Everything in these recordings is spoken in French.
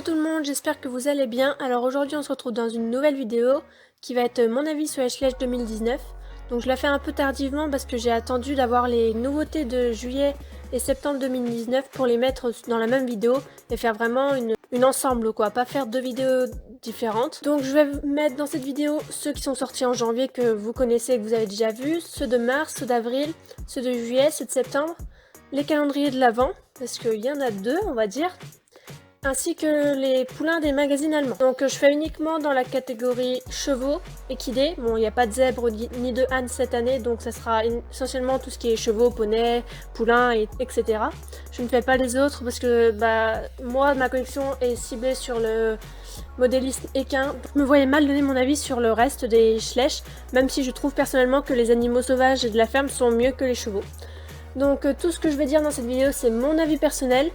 tout le monde, j'espère que vous allez bien. Alors aujourd'hui on se retrouve dans une nouvelle vidéo qui va être mon avis sur Edgelech 2019. Donc je la fais un peu tardivement parce que j'ai attendu d'avoir les nouveautés de juillet et septembre 2019 pour les mettre dans la même vidéo et faire vraiment une ensemble quoi, pas faire deux vidéos différentes. Donc je vais mettre dans cette vidéo ceux qui sont sortis en janvier que vous connaissez et que vous avez déjà vus, ceux de mars, ceux d'avril, ceux de juillet, ceux de septembre, les calendriers de l'Avent, parce qu'il y en a deux on va dire, ainsi que les poulains des magazines allemands. Donc je fais uniquement dans la catégorie chevaux, équidés. Bon, il n'y a pas de zèbre ni de âne cette année, donc ça sera essentiellement tout ce qui est chevaux, poneys, poulains, etc. Je ne fais pas les autres parce que moi, ma collection est ciblée sur le modélisme équin. Je me voyais mal donner mon avis sur le reste des Edgelech, même si je trouve personnellement que les animaux sauvages et de la ferme sont mieux que les chevaux. Donc tout ce que je vais dire dans cette vidéo, c'est mon avis personnel.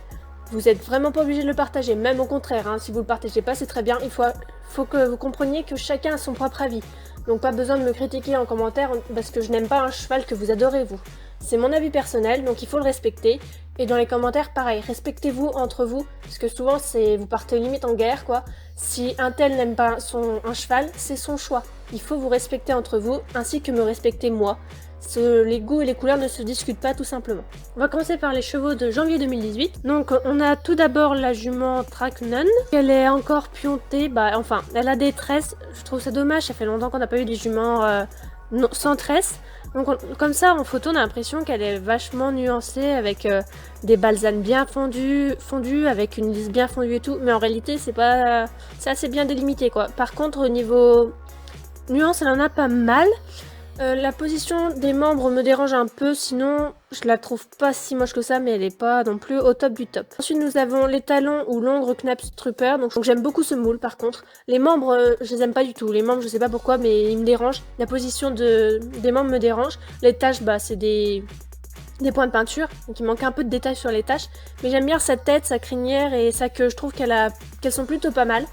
Vous n'êtes vraiment pas obligé de le partager, même au contraire, hein, si vous le partagez pas, c'est très bien. Il faut que vous compreniez que chacun a son propre avis. Donc pas besoin de me critiquer en commentaire parce que je n'aime pas un cheval que vous adorez vous. C'est mon avis personnel, donc il faut le respecter. Et dans les commentaires, pareil, respectez-vous entre vous, parce que souvent vous partez limite en guerre quoi. Si un tel n'aime pas un cheval, c'est son choix. Il faut vous respecter entre vous, ainsi que me respecter moi. Les goûts et les couleurs ne se discutent pas tout simplement. On va commencer par les chevaux de janvier 2018. Donc on a tout d'abord la jument Traknon. Elle est encore piontée, elle a des tresses. Je trouve ça dommage, ça fait longtemps qu'on n'a pas eu des juments sans tresses. Donc comme ça en photo on a l'impression qu'elle est vachement nuancée avec des balsanes bien fondues, avec une lisse bien fondue et tout. Mais en réalité c'est assez bien délimité quoi. Par contre au niveau nuance elle en a pas mal. La position des membres me dérange un peu, sinon je la trouve pas si moche que ça, mais elle est pas non plus au top du top. Ensuite nous avons les talons ou l'ongre Knapstrupper, donc j'aime beaucoup ce moule par contre. Les membres, je les aime pas du tout, les membres je sais pas pourquoi, mais ils me dérangent. La position des membres me dérange. Les taches, c'est des points de peinture, donc il manque un peu de détails sur les taches. Mais j'aime bien sa tête, sa crinière et ça que je trouve qu'elles sont plutôt pas mal.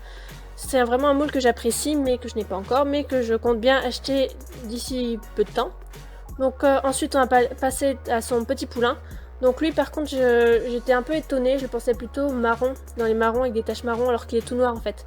C'est vraiment un moule que j'apprécie mais que je n'ai pas encore, mais que je compte bien acheter d'ici peu de temps. Donc ensuite on va passer à son petit poulain. Donc lui par contre j'étais un peu étonnée, je pensais plutôt marron, dans les marrons avec des taches marron alors qu'il est tout noir en fait.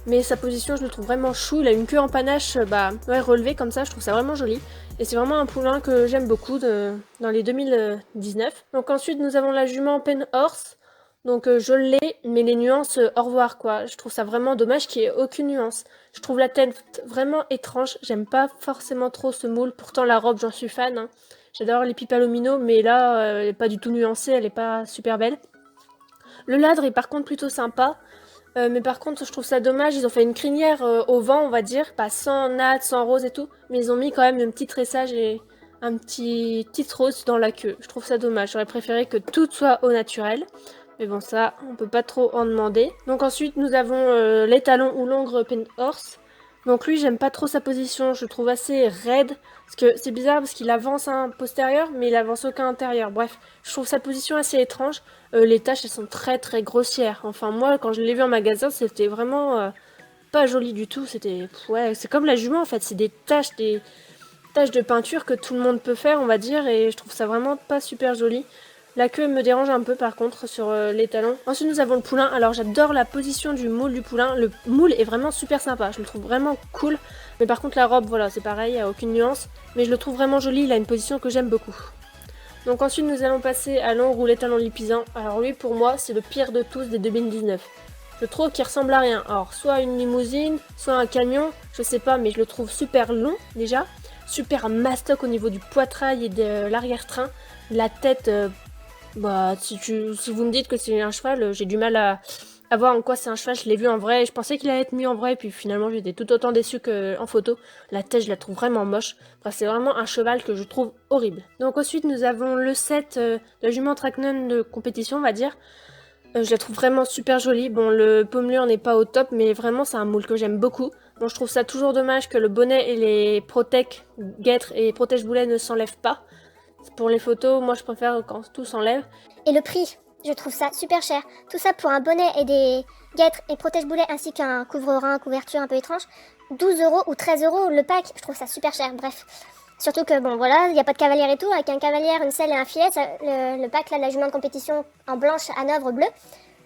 Mais sa position je le trouve vraiment chou, il a une queue en panache relevée comme ça, je trouve ça vraiment joli. Et c'est vraiment un poulain que j'aime beaucoup dans les 2019. Donc ensuite nous avons la jument Penhorse. Donc je l'ai, mais les nuances, au revoir quoi. Je trouve ça vraiment dommage qu'il n'y ait aucune nuance. Je trouve la tête vraiment étrange, j'aime pas forcément trop ce moule, pourtant la robe j'en suis fan. Hein. J'adore les Pipalomino, mais là elle est pas du tout nuancée, elle est pas super belle. Le ladre est par contre plutôt sympa, mais par contre je trouve ça dommage, ils ont fait une crinière au vent on va dire, pas sans natte, sans rose et tout, mais ils ont mis quand même un petit tressage et un petit rose dans la queue. Je trouve ça dommage, j'aurais préféré que tout soit au naturel. Mais bon, ça, on peut pas trop en demander. Donc ensuite, nous avons les talons ou l'ongre Penhorse. Donc lui, j'aime pas trop sa position, je le trouve assez raide. Parce que c'est bizarre parce qu'il avance un postérieur, mais il avance aucun antérieur. Bref, je trouve sa position assez étrange. Les taches, elles sont très très grossières. Enfin, moi, quand je l'ai vu en magasin, c'était vraiment pas joli du tout. C'était, ouais, c'est comme la jument en fait. C'est des taches de peinture que tout le monde peut faire, on va dire. Et je trouve ça vraiment pas super joli. La queue me dérange un peu par contre sur les talons. Ensuite nous avons le poulain. Alors j'adore la position du moule du poulain. Le moule est vraiment super sympa. Je le trouve vraiment cool. Mais par contre la robe, voilà, c'est pareil, il n'y a aucune nuance. Mais je le trouve vraiment joli. Il a une position que j'aime beaucoup. Donc ensuite nous allons passer à l'ongre ou les talons lipisants. Alors lui pour moi c'est le pire de tous des 2019. Je trouve qu'il ressemble à rien. Alors soit une limousine, soit un camion, je sais pas, mais je le trouve super long déjà. Super mastoc au niveau du poitrail et de l'arrière-train. La tête... si vous me dites que c'est un cheval, j'ai du mal à voir en quoi c'est un cheval. Je l'ai vu en vrai, je pensais qu'il allait être mis en vrai, et puis finalement j'étais tout autant déçue qu'en photo. La tête, je la trouve vraiment moche. Bref, c'est vraiment un cheval que je trouve horrible. Donc ensuite, nous avons le set de la jument Traknon de compétition, on va dire. Je la trouve vraiment super jolie. Bon, le pommelure n'est pas au top, mais vraiment c'est un moule que j'aime beaucoup. Bon, je trouve ça toujours dommage que le bonnet et les guêtres et protège-boulets ne s'enlèvent pas. Pour les photos, moi je préfère quand tout s'enlève. Et le prix, je trouve ça super cher. Tout ça pour un bonnet et des guêtres et protège-boulets ainsi qu'un couvre-rein, couverture un peu étrange. 12 € ou 13 € le pack, je trouve ça super cher, bref. Surtout que bon voilà, il n'y a pas de cavalière et tout, avec un cavalière, une selle et un filet, le pack là de la jument de compétition en blanche, hanovre, bleu.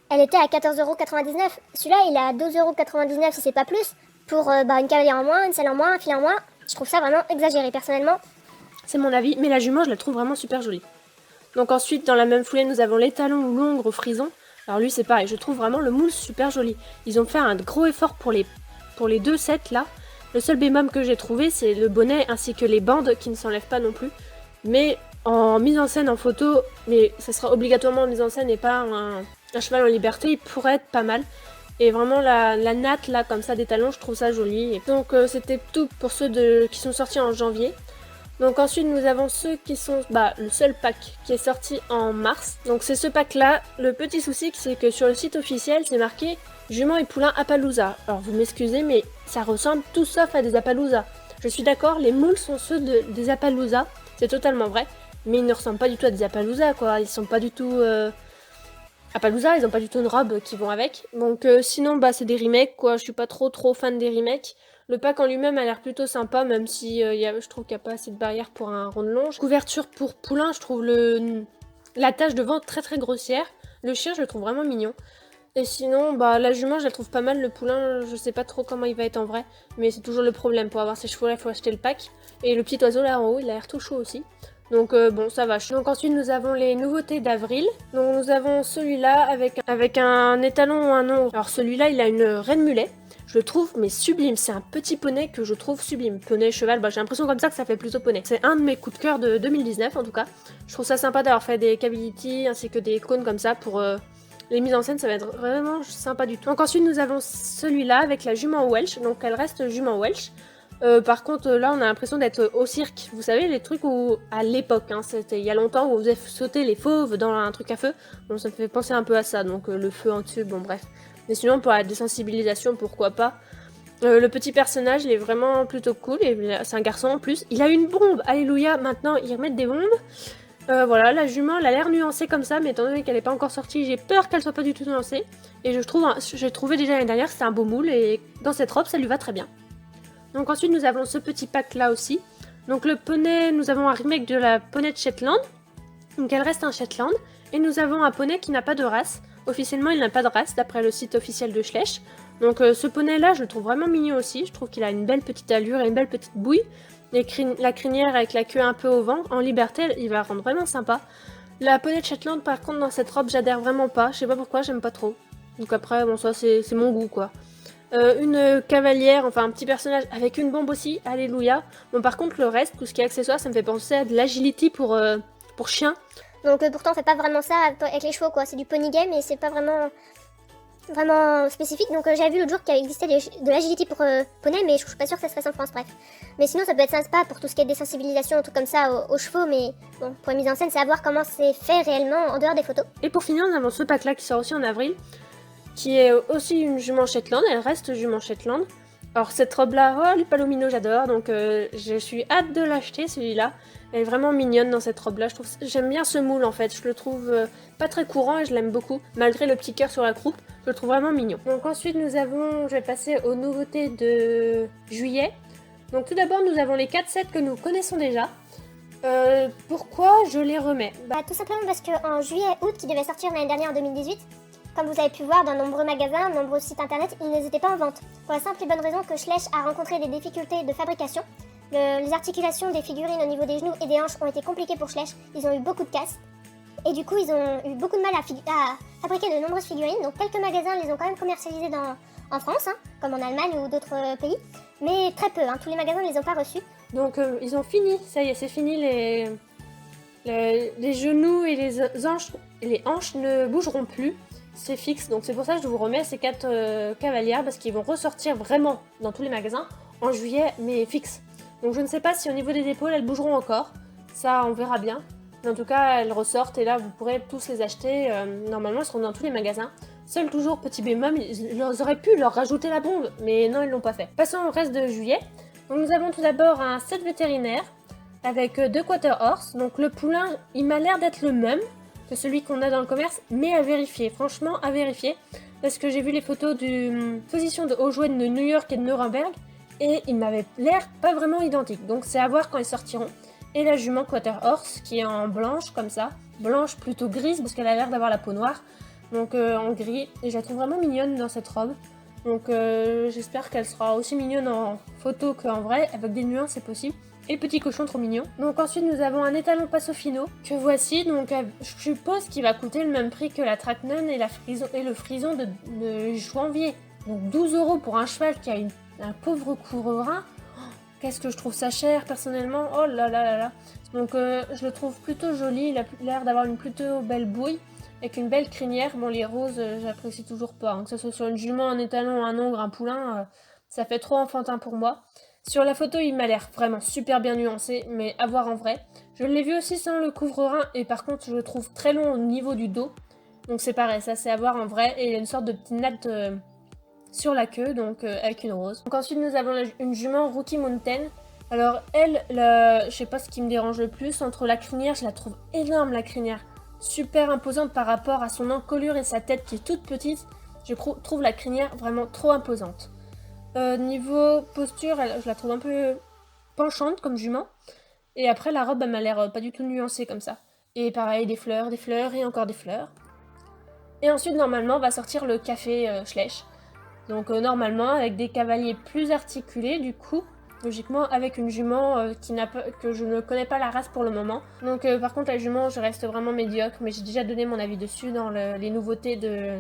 elle était à 14,99 €. Celui-là, il est à 12,99 € si c'est pas plus, pour une cavalière en moins, une selle en moins, un filet en moins. Je trouve ça vraiment exagéré, personnellement. C'est mon avis, mais la jument, je la trouve vraiment super jolie. Donc ensuite, dans la même foulée, nous avons l'étalon Longres au frison. Alors lui, c'est pareil, je trouve vraiment le moule super joli. Ils ont fait un gros effort pour les deux sets là. Le seul bémol que j'ai trouvé, c'est le bonnet ainsi que les bandes qui ne s'enlèvent pas non plus. Mais en mise en scène, en photo, mais ça sera obligatoirement en mise en scène et pas un cheval en liberté, il pourrait être pas mal. Et vraiment la natte là comme ça des talons, je trouve ça joli. Et donc c'était tout pour ceux qui sont sortis en janvier. Donc ensuite nous avons ceux qui sont le seul pack qui est sorti en mars. Donc c'est ce pack là. Le petit souci c'est que sur le site officiel c'est marqué jument et poulain Appaloosa. Alors vous m'excusez mais ça ressemble tout sauf à des Appaloosa. Je suis d'accord, les moules sont ceux des Appaloosa, c'est totalement vrai. Mais ils ne ressemblent pas du tout à des Appaloosa quoi. Ils sont pas du tout Appaloosa, ils ont pas du tout une robe qui vont avec. Donc sinon c'est des remakes quoi. Je suis pas trop fan des remakes. Le pack en lui-même a l'air plutôt sympa, même si je trouve qu'il n'y a pas assez de barrière pour un rond de longe. Couverture pour poulain, je trouve la tache de ventre très grossière. Le chien, je le trouve vraiment mignon. Et sinon, la jument, je la trouve pas mal. Le poulain, je sais pas trop comment il va être en vrai. Mais c'est toujours le problème. Pour avoir ces chevaux-là, il faut acheter le pack. Et le petit oiseau là en haut, il a l'air tout chaud aussi. Donc bon, ça va. Donc ensuite, nous avons les nouveautés d'avril. Donc nous avons celui-là avec un étalon ou un nom. Alors celui-là, il a une reine mulet. Je le trouve mais sublime, c'est un petit poney que je trouve sublime. Poney, cheval, j'ai l'impression comme ça que ça fait plutôt poney. C'est un de mes coups de cœur de 2019 en tout cas. Je trouve ça sympa d'avoir fait des capabilities ainsi que des cônes comme ça pour les mises en scène, ça va être vraiment sympa du tout. Donc ensuite nous avons celui-là avec la jument Welsh, donc elle reste jument Welsh. Par contre là on a l'impression d'être au cirque, vous savez les trucs où à l'époque, c'était il y a longtemps où on faisait sauter les fauves dans un truc à feu. Bon ça me fait penser un peu à ça, donc le feu en dessus, bon bref. Mais sinon, pour la désensibilisation, pourquoi pas. Le petit personnage, il est vraiment plutôt cool. C'est un garçon en plus. Il a une bombe. Alléluia. Maintenant, ils remettent des bombes. Voilà, la jument, elle a l'air nuancée comme ça. Mais étant donné qu'elle n'est pas encore sortie, j'ai peur qu'elle soit pas du tout nuancée. Et j'ai trouvé déjà l'année dernière que c'était un beau moule. Et dans cette robe, ça lui va très bien. Donc ensuite, nous avons ce petit pack là aussi. Donc le poney, nous avons un remake de la poney de Shetland. Donc elle reste un Shetland. Et nous avons un poney qui n'a pas de race. Officiellement, il n'a pas de race, d'après le site officiel de Schleich. Donc ce poney-là, je le trouve vraiment mignon aussi. Je trouve qu'il a une belle petite allure et une belle petite bouille. La crinière avec la queue un peu au vent, en liberté, il va la rendre vraiment sympa. La poney de Shetland, par contre, dans cette robe, j'adhère vraiment pas. Je sais pas pourquoi, j'aime pas trop. Donc après, bon, ça, c'est mon goût, quoi. Une cavalière, enfin un petit personnage avec une bombe aussi, alléluia. Bon, par contre, le reste, tout ce qui est accessoire, ça me fait penser à de l'agility pour chien. Donc pourtant, on fait pas vraiment ça avec les chevaux, quoi. C'est du pony game et c'est pas vraiment spécifique. Donc j'avais vu l'autre jour qu'il existait de l'agility pour poney, mais je suis pas sûre que ça se fasse en France, bref. Mais sinon, ça peut être sympa pour tout ce qui est désensibilisation, tout comme ça aux chevaux, mais bon, pour la mise en scène, c'est à voir comment c'est fait réellement en dehors des photos. Et pour finir, nous avons ce pack-là qui sort aussi en avril, qui est aussi une jument Shetland, elle reste jument Shetland. Alors cette robe-là, les palomino, j'adore, donc je suis hâte de l'acheter, celui-là. Elle est vraiment mignonne dans cette robe-là, j'aime bien ce moule en fait, je le trouve pas très courant et je l'aime beaucoup, malgré le petit cœur sur la croupe, je le trouve vraiment mignon. Donc ensuite je vais passer aux nouveautés de juillet. Donc tout d'abord nous avons les 4 sets que nous connaissons déjà. Pourquoi je les remets? Tout simplement parce qu'en juillet-août, qui devait sortir l'année dernière en 2018, comme vous avez pu voir dans nombreux magasins, nombreux sites internet, ils n'étaient pas en vente. Pour la simple et bonne raison que Schleich a rencontré des difficultés de fabrication. Les articulations des figurines au niveau des genoux et des hanches ont été compliquées pour Schleich, ils ont eu beaucoup de casse. Et du coup, ils ont eu beaucoup de mal à fabriquer de nombreuses figurines. Donc quelques magasins les ont quand même commercialisées en France, comme en Allemagne ou d'autres pays. Mais très peu, tous les magasins ne les ont pas reçus. Donc ils ont fini, ça y est, c'est fini, les genoux et les hanches ne bougeront plus. C'est fixe, donc c'est pour ça que je vous remets ces 4 cavalières, parce qu'ils vont ressortir vraiment dans tous les magasins en juillet, mais fixe. Donc je ne sais pas si au niveau des épaules elles bougeront encore, ça on verra bien. Mais en tout cas elles ressortent et là vous pourrez tous les acheter, normalement elles seront dans tous les magasins. Seul toujours petit bémol, ils auraient pu leur rajouter la bombe, mais non ils l'ont pas fait. Passons au reste de juillet. Donc nous avons tout d'abord un set vétérinaire avec 2 quarter horse. Donc le poulain il m'a l'air d'être le même que celui qu'on a dans le commerce, mais à vérifier, franchement à vérifier, parce que j'ai vu les photos d'une position de haut jouet de New York et de Nuremberg, et il m'avait l'air pas vraiment identique, donc c'est à voir quand ils sortiront. Et la jument quarter horse qui est en blanche comme ça, blanche plutôt grise parce qu'elle a l'air d'avoir la peau noire. donc en gris, et je la trouve vraiment mignonne dans cette robe. Donc j'espère qu'elle sera aussi mignonne en photo qu'en vrai, avec des nuances c'est possible. Et le petit cochon trop mignon. Donc ensuite nous avons un étalon Passofino que voici. Donc je suppose qu'il va coûter le même prix que la Trackman et, le frison de janvier. Donc 12 € pour un cheval qui a un pauvre courerin. Oh, qu'est-ce que je trouve ça cher personnellement. Oh là là là là. Donc je le trouve plutôt joli. Il a l'air d'avoir une plutôt belle bouille. Avec une belle crinière. Bon, les roses, j'apprécie toujours pas. Hein. Que ce soit sur une jument, un étalon, un ongre, un poulain, ça fait trop enfantin pour moi. Sur la photo, il m'a l'air vraiment super bien nuancé, mais à voir en vrai. Je l'ai vu aussi sans le couvre-rein, et par contre, je le trouve très long au niveau du dos. Donc c'est pareil, ça c'est à voir en vrai. Et il y a une sorte de petite natte sur la queue, donc avec une rose. Donc ensuite, nous avons une jument Rookie Mountain. Alors elle, je sais pas ce qui me dérange le plus, entre la crinière, je la trouve énorme la crinière. Super imposante par rapport à son encolure et sa tête qui est toute petite. Je trouve la crinière vraiment trop imposante. Niveau posture, je la trouve un peu penchante comme jument. Et après, la robe, elle m'a l'air pas du tout nuancée comme ça. Et pareil, des fleurs et encore des fleurs. Et ensuite, normalement, va sortir le café Schleich. Donc normalement, avec des cavaliers plus articulés, du coup, logiquement, avec une jument que je ne connais pas la race pour le moment. Donc par contre, la jument, je reste vraiment médiocre, mais j'ai déjà donné mon avis dessus dans les nouveautés de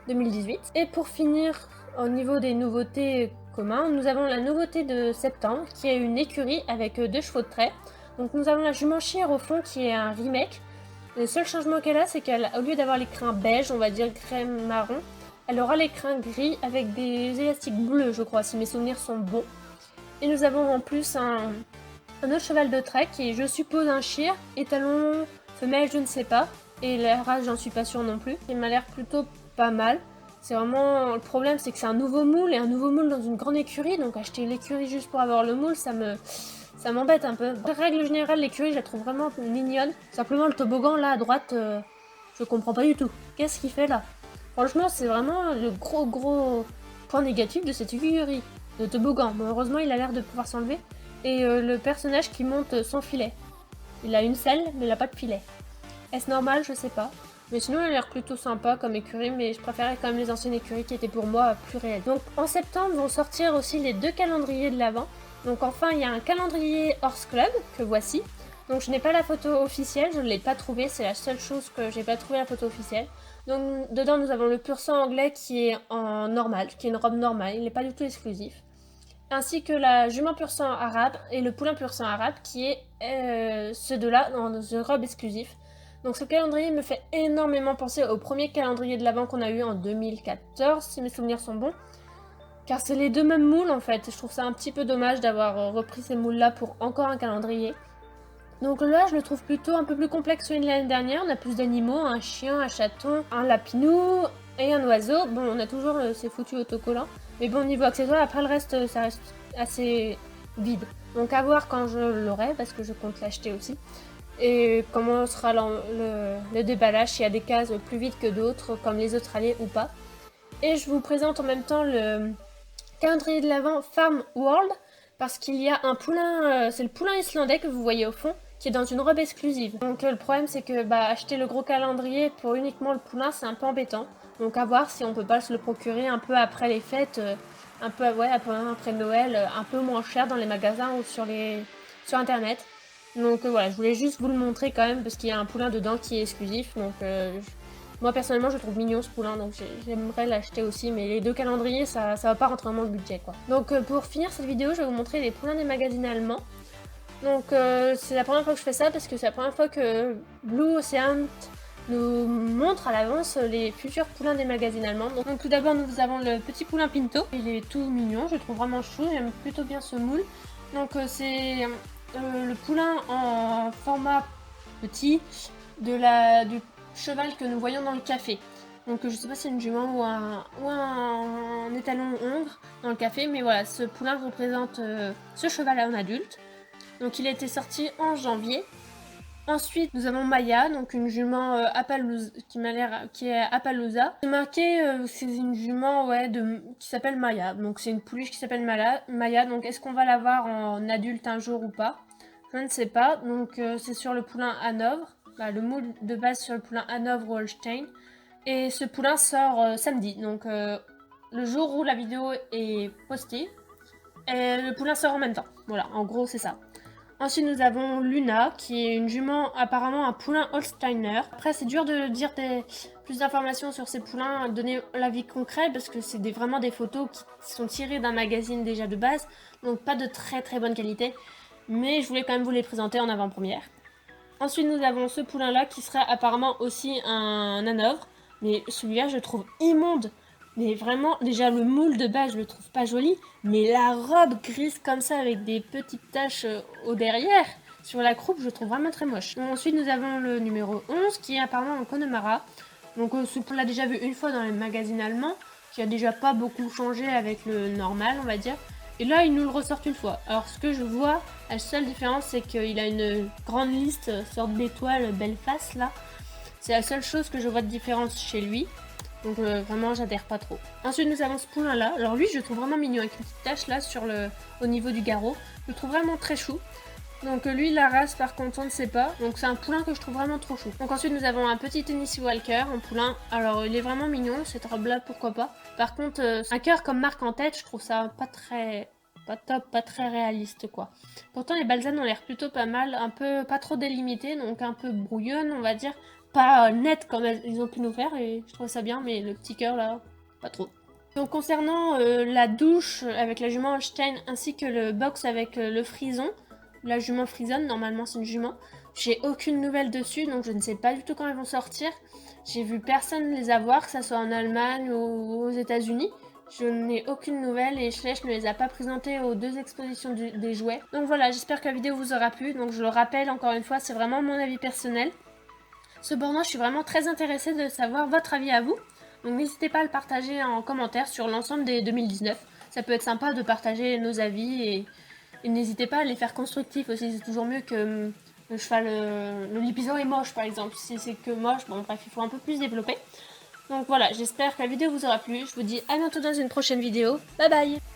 2018. Et pour finir, au niveau des nouveautés communs, nous avons la nouveauté de septembre, qui est une écurie avec 2 chevaux de trait. Donc nous avons la jument Chire au fond, qui est un remake. Le seul changement qu'elle a, c'est qu'au lieu d'avoir les crins beige, on va dire crème marron, elle aura les crins gris avec des élastiques bleus, je crois, si mes souvenirs sont bons. Et nous avons en plus un autre cheval de trait qui est, je suppose, un Shire, étalon femelle, je ne sais pas. Et la race, j'en suis pas sûre non plus. Il m'a l'air plutôt pas mal. C'est vraiment... Le problème, c'est que c'est un nouveau moule, et un nouveau moule dans une grande écurie. Donc acheter l'écurie juste pour avoir le moule, ça m'embête un peu. En règle générale, l'écurie, je la trouve vraiment mignonne. Simplement, le toboggan, là, à droite, je comprends pas du tout. Qu'est-ce qu'il fait là? Franchement, c'est vraiment le gros point négatif de cette écurie de toboggan. Bon, heureusement, il a l'air de pouvoir s'enlever. Et le personnage qui monte sans filet. Il a une selle, mais il n'a pas de filet. Est-ce normal? Je sais pas. Mais sinon, il a l'air plutôt sympa comme écurie, mais je préférais quand même les anciennes écuries qui étaient pour moi plus réelles. Donc en septembre vont sortir aussi les 2 calendriers de l'Avent. Donc enfin, il y a un calendrier Horse Club que voici. Donc je n'ai pas la photo officielle, je ne l'ai pas trouvée, c'est la seule chose que j'ai pas trouvé la photo officielle. Donc dedans nous avons le pur sang anglais qui est en normal, qui est une robe normale, il n'est pas du tout exclusif. Ainsi que la jument pur sang arabe et le poulain pur sang arabe qui est ceux de là dans une robe exclusive. Donc ce calendrier me fait énormément penser au premier calendrier de l'Avent qu'on a eu en 2014, si mes souvenirs sont bons. Car c'est les deux mêmes moules en fait, je trouve ça un petit peu dommage d'avoir repris ces moules là pour encore un calendrier. Donc là, je le trouve plutôt un peu plus complexe que l'année dernière. On a plus d'animaux, un chien, un chaton, un lapinou et un oiseau. Bon, on a toujours ces foutus autocollants. Mais bon, niveau accessoires, après le reste, ça reste assez vide. Donc à voir quand je l'aurai, parce que je compte l'acheter aussi. Et comment sera le déballage, s'il y a des cases plus vides que d'autres, comme les Australiens ou pas. Et je vous présente en même temps le calendrier de l'Avent Farm World, parce qu'il y a un poulain, c'est le poulain islandais que vous voyez au fond, qui est dans une robe exclusive. Donc le problème c'est que acheter le gros calendrier pour uniquement le poulain, c'est un peu embêtant. Donc à voir si on peut pas se le procurer un peu après les fêtes, un peu après Noël, un peu moins cher dans les magasins ou sur internet. Donc voilà, je voulais juste vous le montrer quand même parce qu'il y a un poulain dedans qui est exclusif. Donc moi personnellement je trouve mignon ce poulain, donc j'aimerais l'acheter aussi, mais les 2 calendriers ça va pas rentrer dans mon budget quoi. Donc pour finir cette vidéo, je vais vous montrer les poulains des magazines allemands. Donc c'est la première fois que je fais ça parce que c'est la première fois que Blue Ocean nous montre à l'avance les futurs poulains des magazines allemands. Donc tout d'abord nous avons le petit poulain Pinto, il est tout mignon, je trouve vraiment chou, j'aime plutôt bien ce moule. Donc c'est le poulain en format petit du cheval que nous voyons dans le café. Donc je sais pas si c'est une jument ou un étalon hongre dans le café, mais voilà, ce poulain représente ce cheval en adulte. Donc il a été sorti en janvier. Ensuite, nous avons Maya, donc une jument Appaloosa, qui est Appaloosa. C'est marqué, c'est une jument qui s'appelle Maya. Donc c'est une pouliche qui s'appelle Maya. Donc est-ce qu'on va la voir en adulte un jour ou pas? Je ne sais pas. Donc c'est sur le poulain Hanovre. Le moule de base sur le poulain Hanovre Holstein. Et ce poulain sort samedi, donc le jour où la vidéo est postée, et le poulain sort en même temps. Voilà, en gros c'est ça. Ensuite, nous avons Luna, qui est une jument, apparemment un poulain Holsteiner. Après, c'est dur de dire plus d'informations sur ces poulains, donner l'avis concret, parce que c'est vraiment des photos qui sont tirées d'un magazine déjà de base, donc pas de très très bonne qualité. Mais je voulais quand même vous les présenter en avant-première. Ensuite, nous avons ce poulain-là, qui serait apparemment aussi un hanovre. Mais celui-là, je le trouve immonde. Mais vraiment, déjà le moule de base, je le trouve pas joli. Mais la robe grise comme ça, avec des petites taches au derrière, sur la croupe, je le trouve vraiment très moche. Donc, ensuite, nous avons le numéro 11, qui est apparemment un Connemara. Donc on l'a déjà vu une fois dans les magazines allemands, qui a déjà pas beaucoup changé avec le normal, on va dire. Et là, il nous le ressort une fois. Alors, ce que je vois, la seule différence, c'est qu'il a une grande liste, sorte d'étoile, belle face, là. C'est la seule chose que je vois de différence chez lui. Donc vraiment, j'adhère pas trop. Ensuite, nous avons ce poulain-là. Alors lui, je le trouve vraiment mignon, avec une petite tache là au niveau du garrot. Je le trouve vraiment très chou. Donc lui, la race, par contre, on ne sait pas. Donc c'est un poulain que je trouve vraiment trop chou. Donc ensuite, nous avons un petit Tennessee Walker, un poulain. Alors il est vraiment mignon, cette robe-là, pourquoi pas. Par contre, un cœur comme marque en tête, je trouve ça pas top, pas très réaliste quoi. Pourtant les balsanes ont l'air plutôt pas mal, un peu pas trop délimitées, donc un peu brouillonne on va dire, pas nette comme ils ont pu nous faire et je trouve ça bien, mais le petit cœur là, pas trop. Donc concernant la douche avec la jument Holstein ainsi que le box avec le frison, la jument frisonne, normalement c'est une jument, j'ai aucune nouvelle dessus donc je ne sais pas du tout quand ils vont sortir. J'ai vu personne les avoir, que ça soit en Allemagne ou aux États-Unis. Je n'ai aucune nouvelle et Schleich ne les a pas présentés aux 2 expositions des jouets. Donc voilà, j'espère que la vidéo vous aura plu. Donc je le rappelle encore une fois, c'est vraiment mon avis personnel. Cependant, je suis vraiment très intéressée de savoir votre avis à vous. Donc n'hésitez pas à le partager en commentaire sur l'ensemble des 2019. Ça peut être sympa de partager nos avis et n'hésitez pas à les faire constructifs aussi. C'est toujours mieux que le cheval, le lipizzan est moche par exemple. Si c'est que moche, bon bref, il faut un peu plus développer. Donc voilà, j'espère que la vidéo vous aura plu. Je vous dis à bientôt dans une prochaine vidéo. Bye bye!